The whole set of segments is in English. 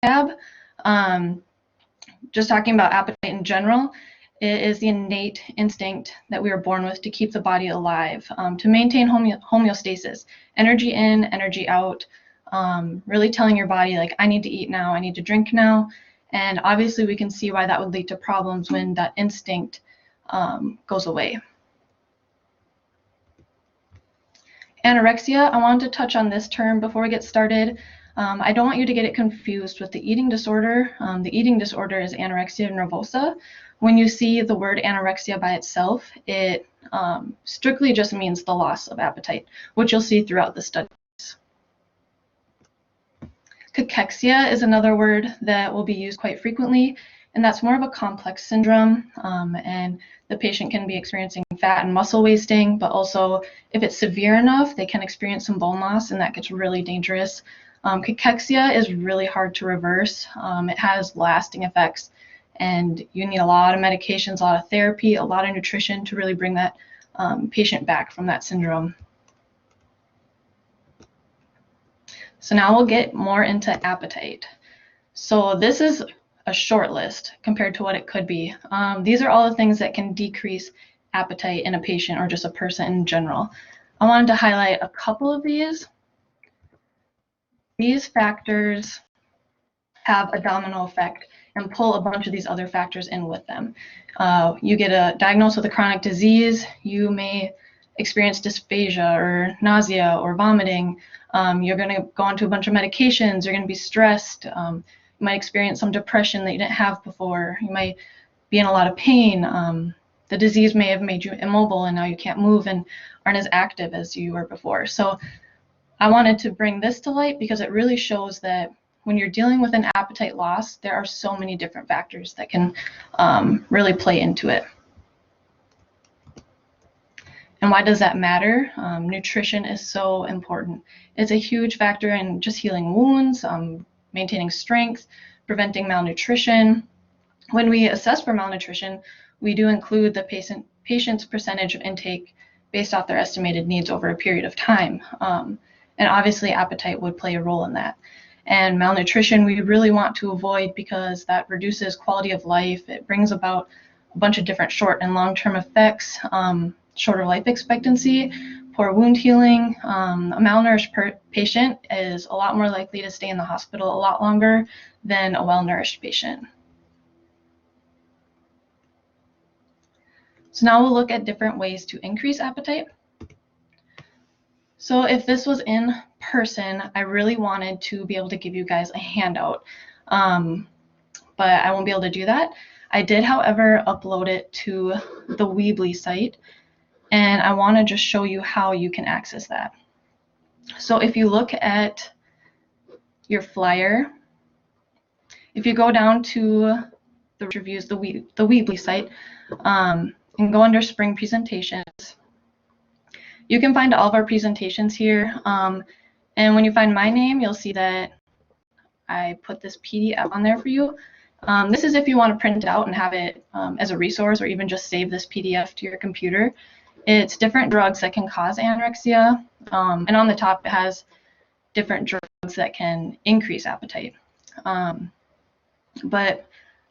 tab. Just talking about appetite in general, it is the innate instinct that we are born with to keep the body alive, to maintain homeostasis, energy in, energy out, really telling your body, like, I need to eat now, I need to drink now. And obviously we can see why that would lead to problems when that instinct goes away. Anorexia, I wanted to touch on this term before we get started. I don't want you to get it confused with the eating disorder. The eating disorder is anorexia nervosa. When you see the word anorexia by itself, it strictly just means the loss of appetite, which you'll see throughout the studies. Cachexia is another word that will be used quite frequently, and that's more of a complex syndrome, and the patient can be experiencing fat and muscle wasting, but also if it's severe enough, they can experience some bone loss, and that gets really dangerous. Cachexia is really hard to reverse. It has lasting effects, and you need a lot of medications, a lot of therapy, a lot of nutrition to really bring that patient back from that syndrome. So now we'll get more into appetite. So this is a short list compared to what it could be. These are all the things that can decrease appetite in a patient or just a person in general. I wanted to highlight a couple of these. These factors have a domino effect and pull a bunch of these other factors in with them. You get a diagnosed with a chronic disease, you may experience dysphagia or nausea or vomiting. You're going to go onto a bunch of medications, you're going to be stressed, you might experience some depression that you didn't have before, you might be in a lot of pain. The disease may have made you immobile and now you can't move and aren't as active as you were before. So I wanted to bring this to light because it really shows that when you're dealing with an appetite loss, there are so many different factors that can really play into it. And why does that matter? Nutrition is so important. It's a huge factor in just healing wounds, maintaining strength, preventing malnutrition. When we assess for malnutrition, we do include the patient's percentage of intake based off their estimated needs over a period of time. And obviously appetite would play a role in that. And malnutrition we really want to avoid because that reduces quality of life. It brings about a bunch of different short and long-term effects, shorter life expectancy, poor wound healing. A malnourished patient is a lot more likely to stay in the hospital a lot longer than a well-nourished patient. So now we'll look at different ways to increase appetite. So if this was in person, I really wanted to be able to give you guys a handout, but I won't be able to do that. I did, however, upload it to the Weebly site, and I want to just show you how you can access that. So if you look at your flyer, if you go down to the reviews, the Weebly site, and go under Spring Presentations, you can find all of our presentations here. And when you find my name, you'll see that I put this PDF on there for you. This is if you want to print it out and have it as a resource, or even just save this PDF to your computer. It's different drugs that can cause anorexia, and on the top it has different drugs that can increase appetite. But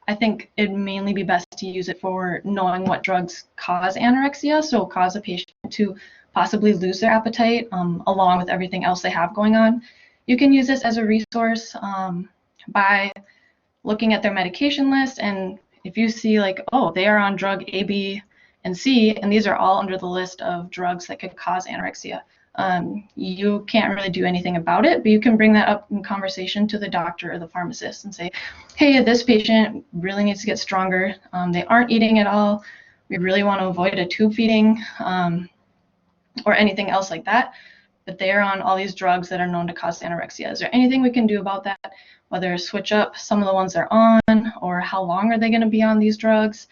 I think it'd mainly be best to use it for knowing what drugs cause anorexia, so cause a patient to possibly lose their appetite along with everything else they have going on. You can use this as a resource by looking at their medication list, and if you see like, oh, they are on drug A, B, and C, and these are all under the list of drugs that could cause anorexia. You can't really do anything about it, but you can bring that up in conversation to the doctor or the pharmacist and say, hey, this patient really needs to get stronger. They aren't eating at all. We really want to avoid a tube feeding or anything else like that, but they are on all these drugs that are known to cause anorexia. Is there anything we can do about that? Whether switch up some of the ones they're on, or how long are they going to be on these drugs?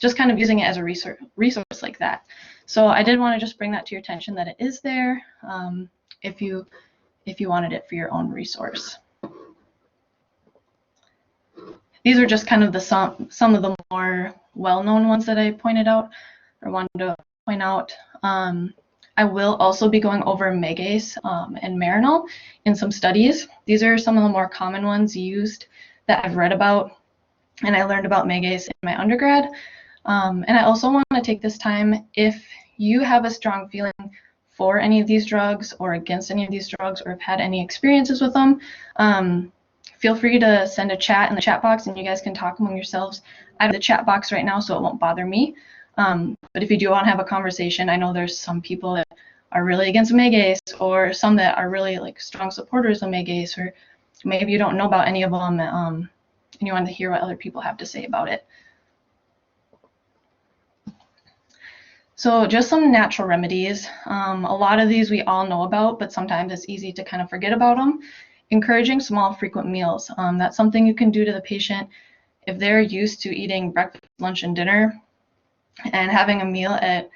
Just kind of using it as a resource like that. So I did want to just bring that to your attention that it is there if you wanted it for your own resource. These are just kind of the some of the more well-known ones that I pointed out or wanted to point out. I will also be going over megase and marinol in some studies. These are some of the more common ones used that I've read about, and I learned about megase in my undergrad. And I also want to take this time, if you have a strong feeling for any of these drugs or against any of these drugs, or have had any experiences with them, feel free to send a chat in the chat box and you guys can talk among yourselves. I don't have the chat box right now, so it won't bother me. But if you do want to have a conversation, I know there's some people that are really against megase, or some that are really like strong supporters of megase, or maybe you don't know about any of them, and you want to hear what other people have to say about it. So just some natural remedies. A lot of these we all know about, but sometimes it's easy to kind of forget about them. Encouraging small, frequent meals. That's something you can do to the patient if they're used to eating breakfast, lunch, and dinner, and having a meal at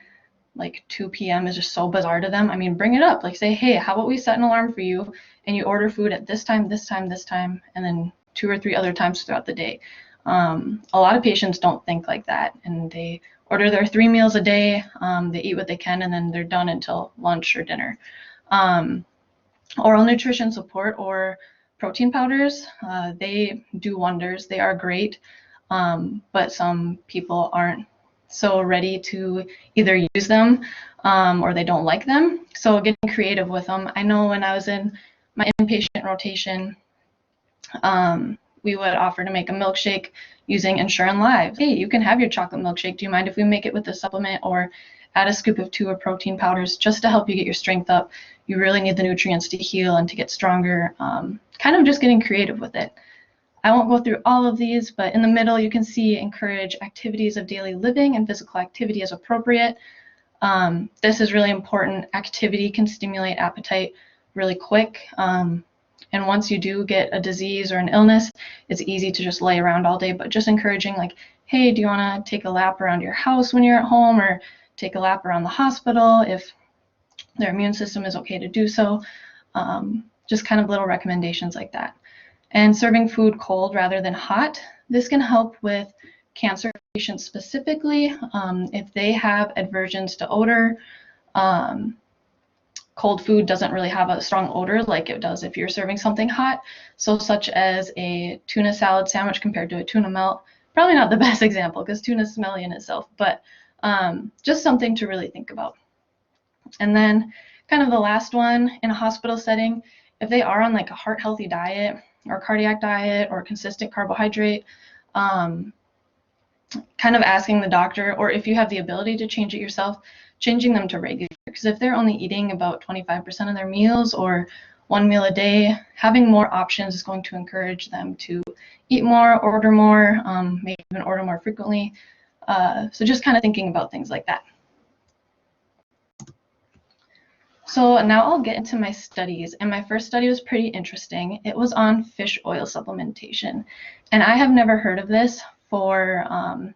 like 2 p.m. is just so bizarre to them. I mean, bring it up. Like, say, hey, how about we set an alarm for you and you order food at this time, this time, this time, and then 2 or 3 other times throughout the day. A lot of patients don't think like that, and they order their 3 meals a day. They eat what they can, and then they're done until lunch or dinner. Oral nutrition support or protein powders, they do wonders. They are great, but some people aren't so ready to either use them or they don't like them. So getting creative with them. I know when I was in my inpatient rotation, we would offer to make a milkshake using Ensure Live. Hey, you can have your chocolate milkshake. Do you mind if we make it with a supplement, or add a scoop of 2 of protein powders just to help you get your strength up? You really need the nutrients to heal and to get stronger. Kind of just getting creative with it. I won't go through all of these, but in the middle you can see encourage activities of daily living and physical activity as appropriate. This is really important. Activity can stimulate appetite really quick. And once you do get a disease or an illness, it's easy to just lay around all day, but just encouraging, like, hey, do you want to take a lap around your house when you're at home, or take a lap around the hospital if their immune system is okay to do so. Just kind of little recommendations like that. And serving food cold rather than hot. This can help with cancer patients specifically if they have aversions to odor. Cold food doesn't really have a strong odor like it does if you're serving something hot. So such as a tuna salad sandwich compared to a tuna melt. Probably not the best example because tuna is smelly in itself, but just something to really think about. And then kind of the last one, in a hospital setting, if they are on like a heart healthy diet or cardiac diet or consistent carbohydrate, kind of asking the doctor, or if you have the ability to change it yourself, changing them to regular. Because if they're only eating about 25% of their meals or 1 meal a day, having more options is going to encourage them to eat more, order more, maybe even order more frequently. So just kind of thinking about things like that. So now I'll get into my studies, and my first study was pretty interesting. It was on fish oil supplementation, and I have never heard of this for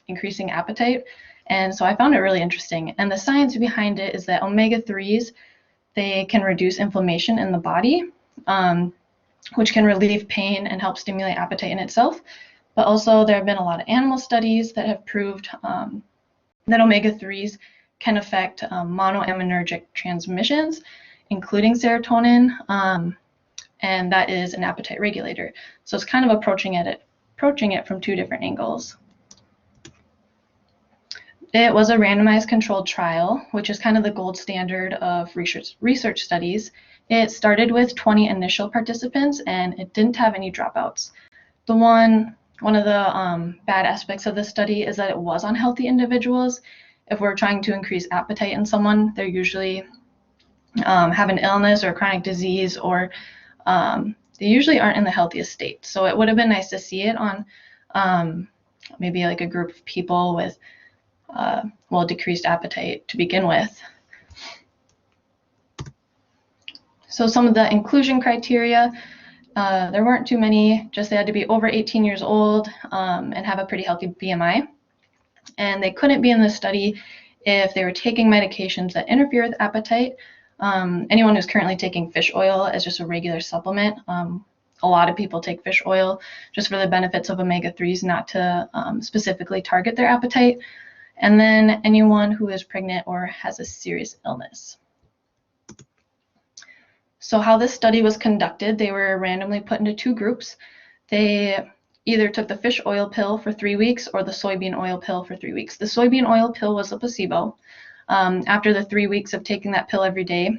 increasing appetite, and so I found it really interesting. And the science behind it is that omega-3s, they can reduce inflammation in the body, which can relieve pain and help stimulate appetite in itself. But also there have been a lot of animal studies that have proved that omega-3s can affect monoaminergic transmissions, including serotonin, and that is an appetite regulator. So it's kind of approaching it from 2 different angles. It was a randomized controlled trial, which is kind of the gold standard of research studies. It started with 20 initial participants, and it didn't have any dropouts. One of the bad aspects of the study is that it was on healthy individuals. If we're trying to increase appetite in someone, they're usually have an illness or chronic disease, or they usually aren't in the healthiest state. So it would have been nice to see it on maybe like a group of people with decreased appetite to begin with. So some of the inclusion criteria, there weren't too many, just they had to be over 18 years old and have a pretty healthy BMI. And they couldn't be in the study if they were taking medications that interfere with appetite. Anyone who's currently taking fish oil as just a regular supplement, a lot of people take fish oil just for the benefits of omega-3s, not to specifically target their appetite. and then anyone who is pregnant or has a serious illness. So how this study was conducted, they were randomly put into two groups. They either took the fish oil pill for 3 weeks or the soybean oil pill for 3 weeks. The soybean oil pill was a placebo. After the 3 weeks of taking that pill every day,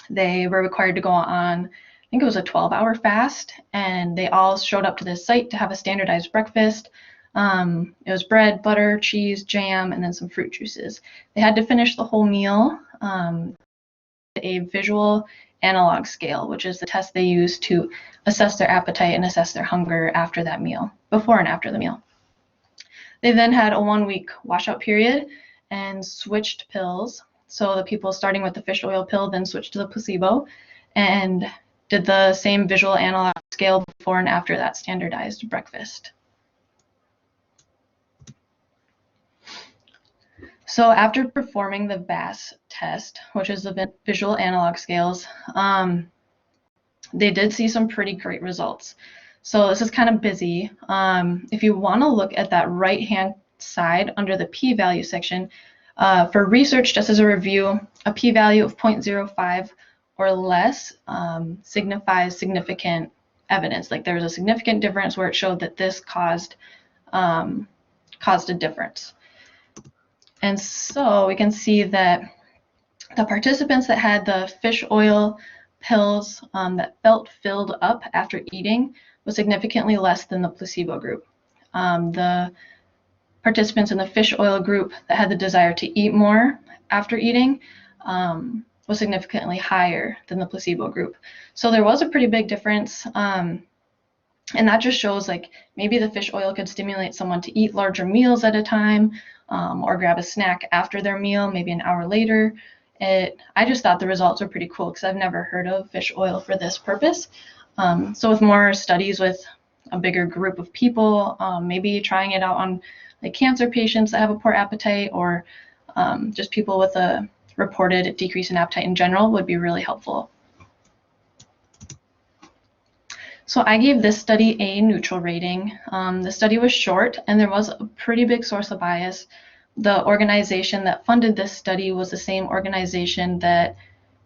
they were required to go on, I think it was a 12-hour fast, and they all showed up to this site to have a standardized breakfast. It was bread, butter, cheese, jam, and then some fruit juices. They had to finish the whole meal. A visual analog scale, which is the test they use to assess their appetite and assess their hunger after that meal, before and after the meal. They then had a 1-week washout period and switched pills. So the people starting with the fish oil pill then switched to the placebo and did the same visual analog scale before and after that standardized breakfast. So after performing the VAS test, which is the visual analog scales, they did see some pretty great results. So this is kind of busy. If you want to look at that right-hand side under the p-value section, for research, just as a review, a p-value of 0.05 or less signifies significant evidence. Like there was a significant difference where it showed that this caused a difference. And so we can see that the participants that had the fish oil pills that felt filled up after eating was significantly less than the placebo group. The participants in the fish oil group that had the desire to eat more after eating was significantly higher than the placebo group. So there was a pretty big difference. And that just shows like maybe the fish oil could stimulate someone to eat larger meals at a time or grab a snack after their meal, maybe an hour later. I just thought the results were pretty cool because I've never heard of fish oil for this purpose. So with more studies with a bigger group of people, maybe trying it out on like cancer patients that have a poor appetite or just people with a reported decrease in appetite in general would be really helpful. So I gave this study a neutral rating. The study was short and there was a pretty big source of bias. The organization that funded this study was the same organization that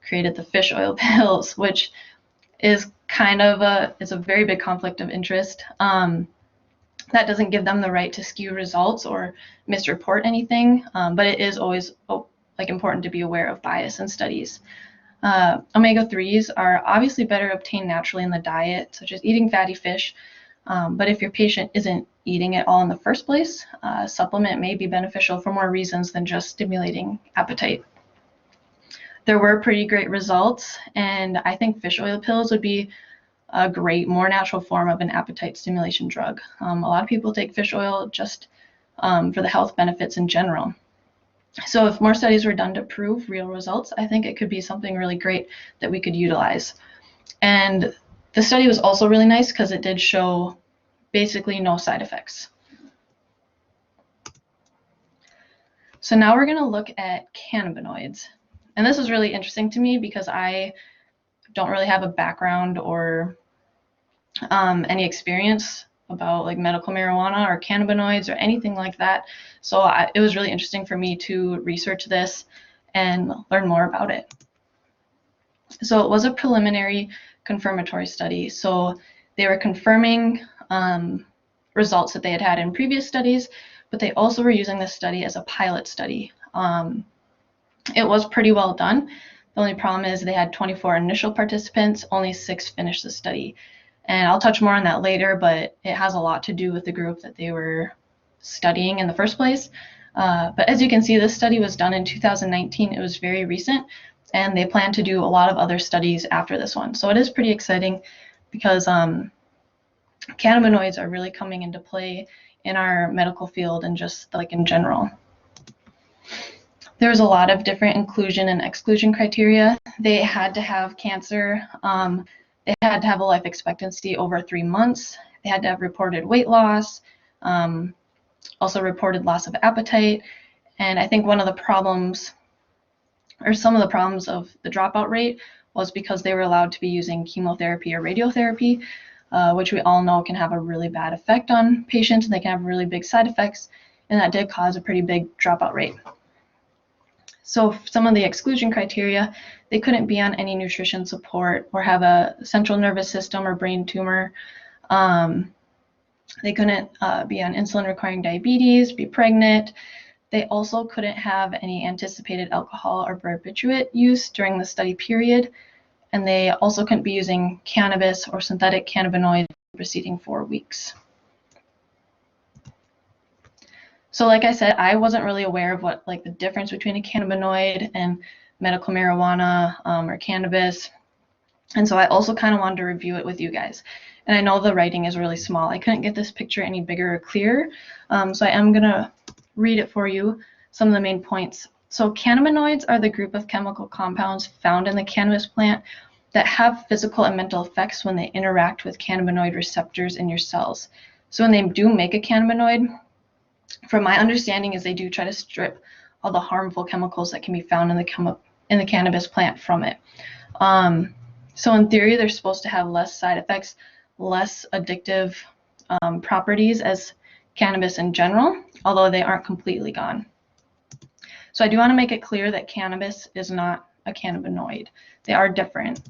created the fish oil pills, which is kind of it's a very big conflict of interest. That doesn't give them the right to skew results or misreport anything, but it is always like important to be aware of bias in studies. Omega-3s are obviously better obtained naturally in the diet, such as eating fatty fish, but if your patient isn't eating it all in the first place, a supplement may be beneficial for more reasons than just stimulating appetite. There were pretty great results, and I think fish oil pills would be a great, more natural form of an appetite stimulation drug. A lot of people take fish oil just for the health benefits in general. So if more studies were done to prove real results, I think it could be something really great that we could utilize. And the study was also really nice because it did show basically no side effects. So now we're going to look at cannabinoids. And this is really interesting to me because I don't really have a background or any experience about like medical marijuana or cannabinoids or anything like that. So it was really interesting for me to research this and learn more about it. So it was a preliminary confirmatory study. So they were confirming results that they had had in previous studies, but they also were using this study as a pilot study. It was pretty well done. The only problem is they had 24 initial participants, only 6 finished the study. And I'll touch more on that later, but it has a lot to do with the group that they were studying in the first place. But as you can see, this study was done in 2019. It was very recent, and they plan to do a lot of other studies after this one. So it is pretty exciting because cannabinoids are really coming into play in our medical field and just like in general. There's a lot of different inclusion and exclusion criteria. They had to have cancer. They had to have a life expectancy over 3 months. They had to have reported weight loss, also reported loss of appetite. And I think one of the problems, or some of the problems of the dropout rate was because they were allowed to be using chemotherapy or radiotherapy, which we all know can have a really bad effect on patients, and they can have really big side effects. and that did cause a pretty big dropout rate. So some of the exclusion criteria, they couldn't be on any nutrition support or have a central nervous system or brain tumor. They couldn't be on insulin requiring diabetes, be pregnant. They also couldn't have any anticipated alcohol or barbiturate use during the study period. And they also couldn't be using cannabis or synthetic cannabinoids preceding 4 weeks. So like I said, I wasn't really aware of what the difference between a cannabinoid and medical marijuana or cannabis. And so I also kind of wanted to review it with you guys. And I know the writing is really small. I couldn't get this picture any bigger or clearer. So I am gonna read it for you, some of the main points. So cannabinoids are the group of chemical compounds found in the cannabis plant that have physical and mental effects when they interact with cannabinoid receptors in your cells. So when they do make a cannabinoid, from my understanding is they do try to strip all the harmful chemicals that can be found in the cannabis plant from it. So in theory, they're supposed to have less side effects, less addictive properties as cannabis in general, although they aren't completely gone. So I do want to make it clear that cannabis is not a cannabinoid. They are different.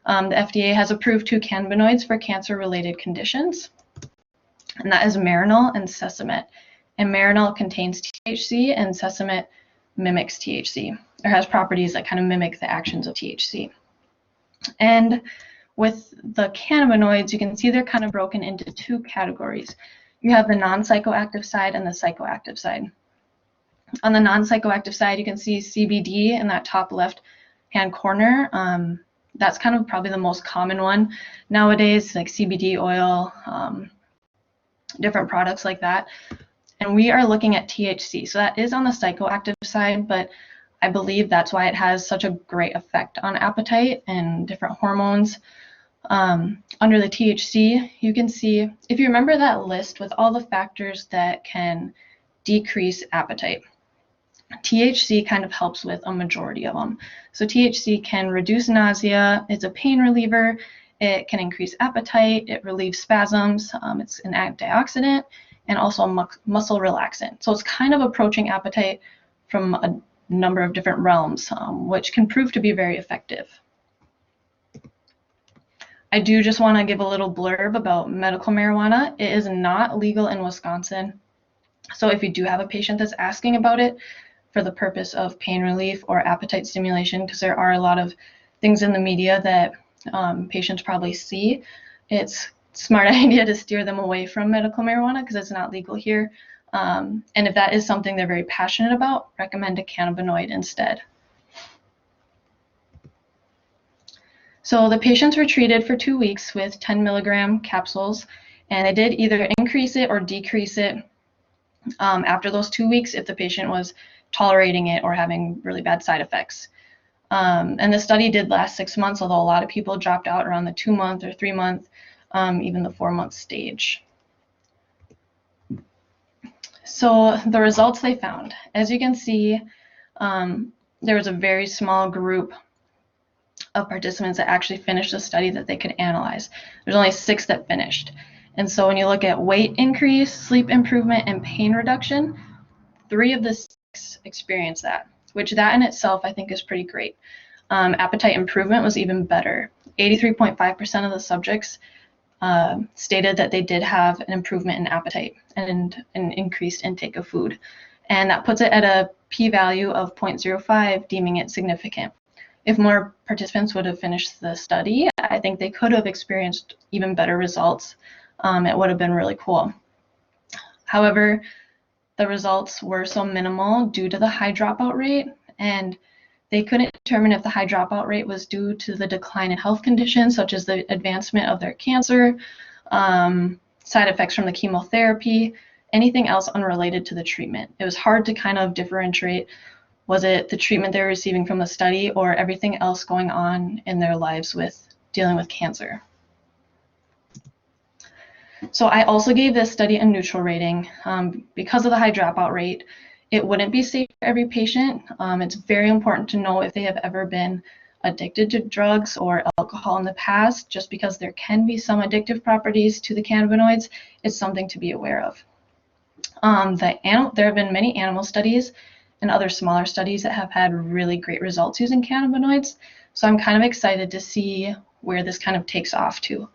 The FDA has approved 2 cannabinoids for cancer-related conditions, and that is Marinol and Sesamet. And Marinol contains THC, and Sesamet mimics THC, or has properties that kind of mimic the actions of THC. And with the cannabinoids, you can see they're kind of broken into 2 categories. You have the non-psychoactive side and the psychoactive side. On the non-psychoactive side, you can see CBD in that top left-hand corner. That's kind of probably the most common one nowadays, like CBD oil, different products like that. And we are looking at THC. So that is on the psychoactive side, but I believe that's why it has such a great effect on appetite and different hormones. Under the THC, you can see, if you remember that list with all the factors that can decrease appetite, THC kind of helps with a majority of them. So THC can reduce nausea, it's a pain reliever, it can increase appetite, it relieves spasms, it's an antioxidant, and also a muscle relaxant. So it's kind of approaching appetite from a number of different realms, which can prove to be very effective. I do just want to give a little blurb about medical marijuana. It is not legal in Wisconsin. So if you do have a patient that's asking about it for the purpose of pain relief or appetite stimulation, because there are a lot of things in the media that patients probably see, it's a smart idea to steer them away from medical marijuana because it's not legal here. And if that is something they're very passionate about, recommend a cannabinoid instead. So the patients were treated for 2 weeks with 10 milligram capsules, and they did either increase it or decrease it after those 2 weeks if the patient was tolerating it or having really bad side effects. And the study did last 6 months, although a lot of people dropped out around the 2-month or 3-month, even the 4-month stage. So the results they found, as you can see, there was a very small group of participants that actually finished the study that they could analyze. There's only 6 that finished. And so when you look at weight increase, sleep improvement, and pain reduction, 3 of the 6 experienced that, which that in itself I think is pretty great. Appetite improvement was even better. 83.5% of the subjects stated that they did have an improvement in appetite and an increased intake of food. And that puts it at a p-value of 0.05, deeming it significant. If more participants would have finished the study, I think they could have experienced even better results. It would have been really cool. However, the results were so minimal due to the high dropout rate, and they couldn't determine if the high dropout rate was due to the decline in health conditions, such as the advancement of their cancer, side effects from the chemotherapy, anything else unrelated to the treatment. It was hard to kind of differentiate, was it the treatment they were receiving from the study or everything else going on in their lives with dealing with cancer. So I also gave this study a neutral rating. Because of the high dropout rate, it wouldn't be safe for every patient. It's very important to know if they have ever been addicted to drugs or alcohol in the past. Just because there can be some addictive properties to the cannabinoids, it's something to be aware of. There have been many animal studies and other smaller studies that have had really great results using cannabinoids. So I'm kind of excited to see where this kind of takes off to.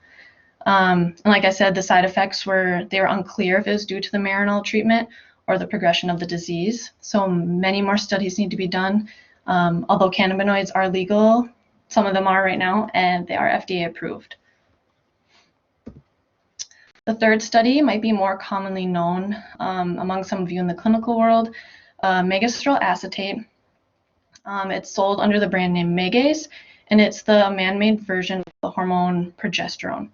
And like I said, the side effects were unclear if it was due to the marinol treatment or the progression of the disease. So many more studies need to be done. Although cannabinoids are legal, some of them are right now, and they are FDA approved. The third study might be more commonly known among some of you in the clinical world, megestrol acetate. It's sold under the brand name Megace, and it's the man-made version of the hormone progesterone.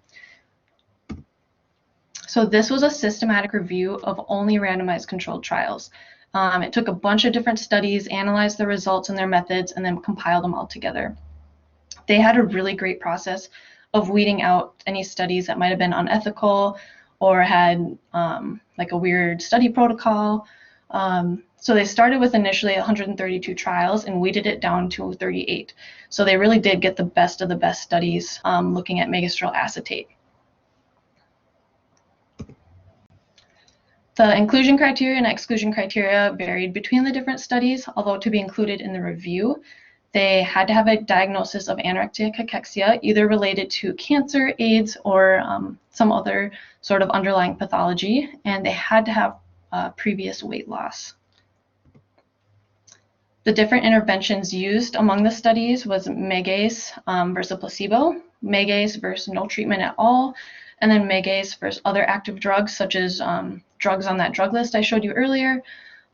So this was a systematic review of only randomized controlled trials. It took a bunch of different studies, analyzed the results and their methods, and then compiled them all together. They had a really great process of weeding out any studies that might have been unethical or had like a weird study protocol. So they started with initially 132 trials and weeded it down to 38. So they really did get the best of the best studies looking at megestrol acetate. The inclusion criteria and exclusion criteria varied between the different studies, although to be included in the review, they had to have a diagnosis of anorexia cachexia, either related to cancer, AIDS, or some other sort of underlying pathology, and they had to have previous weight loss. The different interventions used among the studies was Megace versus placebo, Megace versus no treatment at all, and then Megace versus other active drugs such as drugs on that drug list I showed you earlier,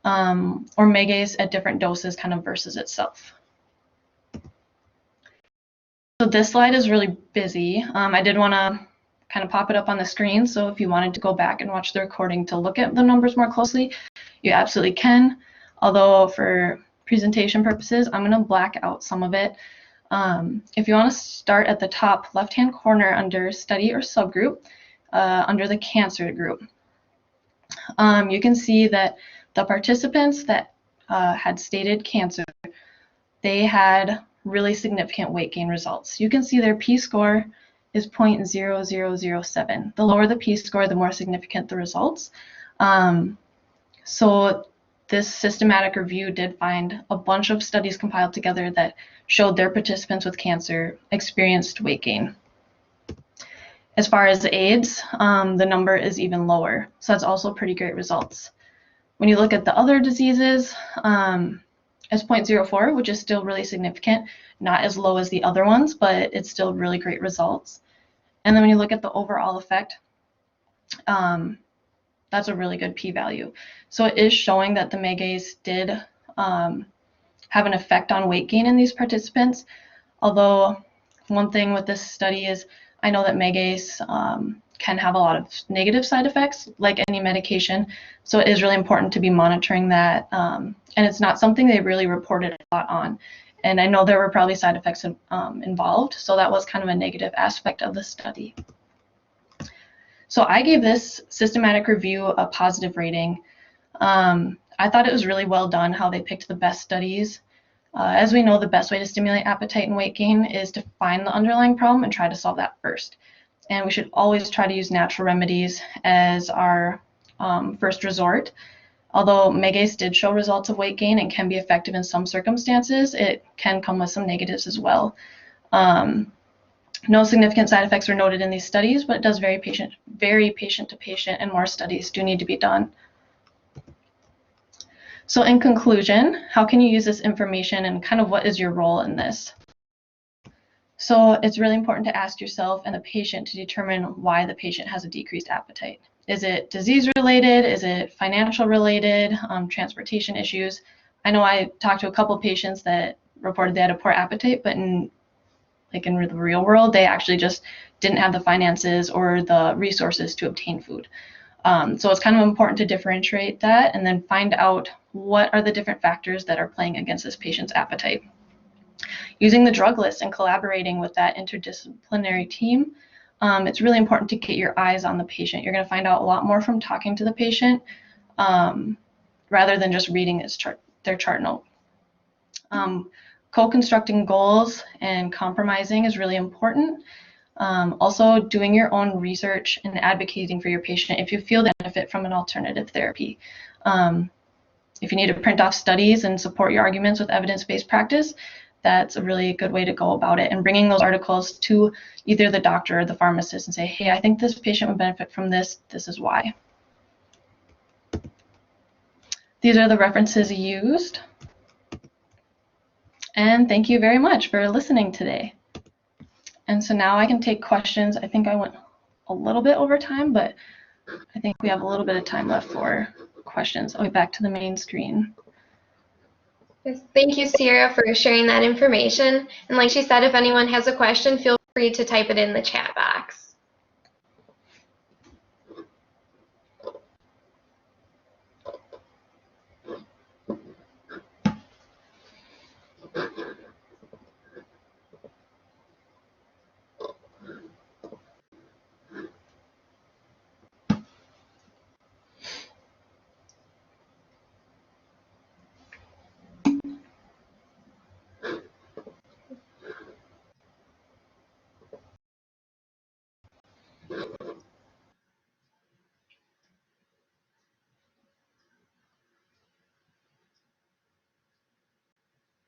or Megace at different doses kind of versus itself. So this slide is really busy. I did want to kind of pop it up on the screen, so if you wanted to go back and watch the recording to look at the numbers more closely, you absolutely can. Although for presentation purposes, I'm going to black out some of it. If you want to start at the top left-hand corner under study or subgroup, under the cancer group, you can see that the participants that had stated cancer, they had really significant weight gain results. You can see their p-score is 0.0007. The lower the p-score, the more significant the results. So this systematic review did find a bunch of studies compiled together that showed their participants with cancer experienced weight gain. As far as AIDS, the number is even lower. So that's also pretty great results. When you look at the other diseases, it's 0.04, which is still really significant, not as low as the other ones, but it's still really great results. And then when you look at the overall effect, that's a really good p-value. So it is showing that the Megace did have an effect on weight gain in these participants. Although one thing with this study is I know that Megace can have a lot of negative side effects, like any medication. So it is really important to be monitoring that. And it's not something they really reported a lot on. And I know there were probably side effects involved. So that was kind of a negative aspect of the study. So I gave this systematic review a positive rating. I thought it was really well done how they picked the best studies. As we know, the best way to stimulate appetite and weight gain is to find the underlying problem and try to solve that first. And we should always try to use natural remedies as our first resort. Although Megace did show results of weight gain and can be effective in some circumstances, it can come with some negatives as well. No significant side effects were noted in these studies, but it does vary patient to patient, and more studies do need to be done. So in conclusion, how can you use this information and kind of what is your role in this? So it's really important to ask yourself and the patient to determine why the patient has a decreased appetite. Is it disease related? Is it financial related? Transportation issues? I know I talked to a couple of patients that reported they had a poor appetite, but in the real world, they actually just didn't have the finances or the resources to obtain food. So it's kind of important to differentiate that and then find out what are the different factors that are playing against this patient's appetite. Using the drug list and collaborating with that interdisciplinary team, it's really important to get your eyes on the patient. You're going to find out a lot more from talking to the patient rather than just reading their chart note. Co-constructing goals and compromising is really important. Also, doing your own research and advocating for your patient if you feel they benefit from an alternative therapy. If you need to print off studies and support your arguments with evidence-based practice, that's a really good way to go about it. And bringing those articles to either the doctor or the pharmacist and say, hey, I think this patient would benefit from this. This is why. These are the references used. And thank you very much for listening today. And so now I can take questions. I think I went a little bit over time, but I think we have a little bit of time left for questions. I'll be back to the main screen. Yes, thank you, Sierra, for sharing that information. And like she said, if anyone has a question, feel free to type it in the chat box.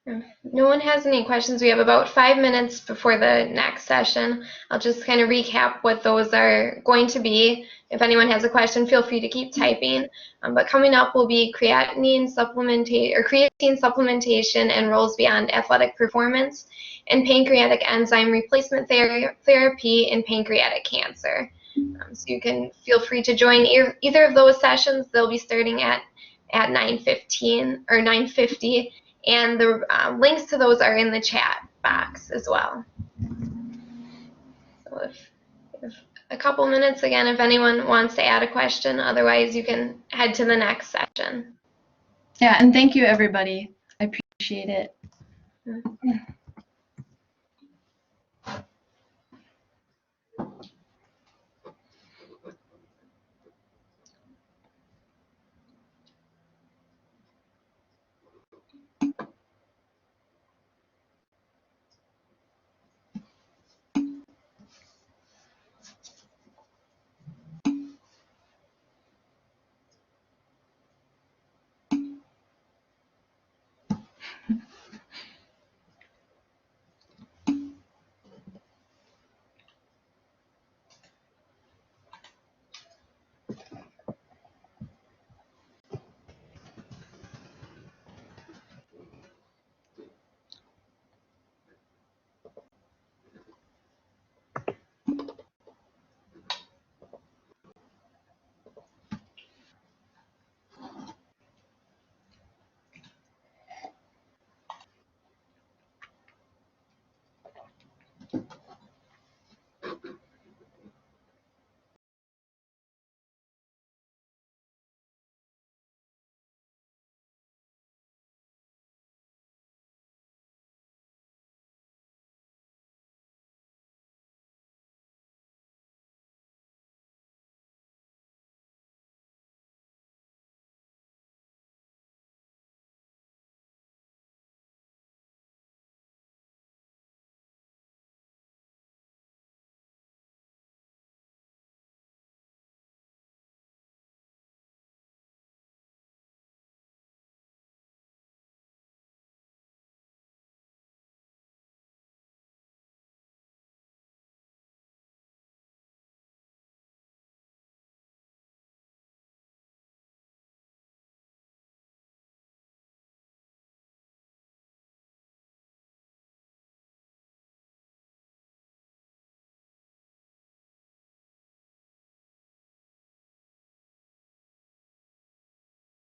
If no one has any questions, we have about 5 minutes before the next session. I'll just kind of recap what those are going to be. If anyone has a question, feel free to keep typing. But coming up will be creatine supplementation and roles beyond athletic performance, and pancreatic enzyme replacement therapy in pancreatic cancer. So you can feel free to join either of those sessions. They'll be starting at 9:15 or 9:50. And the links to those are in the chat box as well. So if a couple minutes again, if anyone wants to add a question, otherwise you can head to the next session. Yeah, and thank you, everybody. I appreciate it.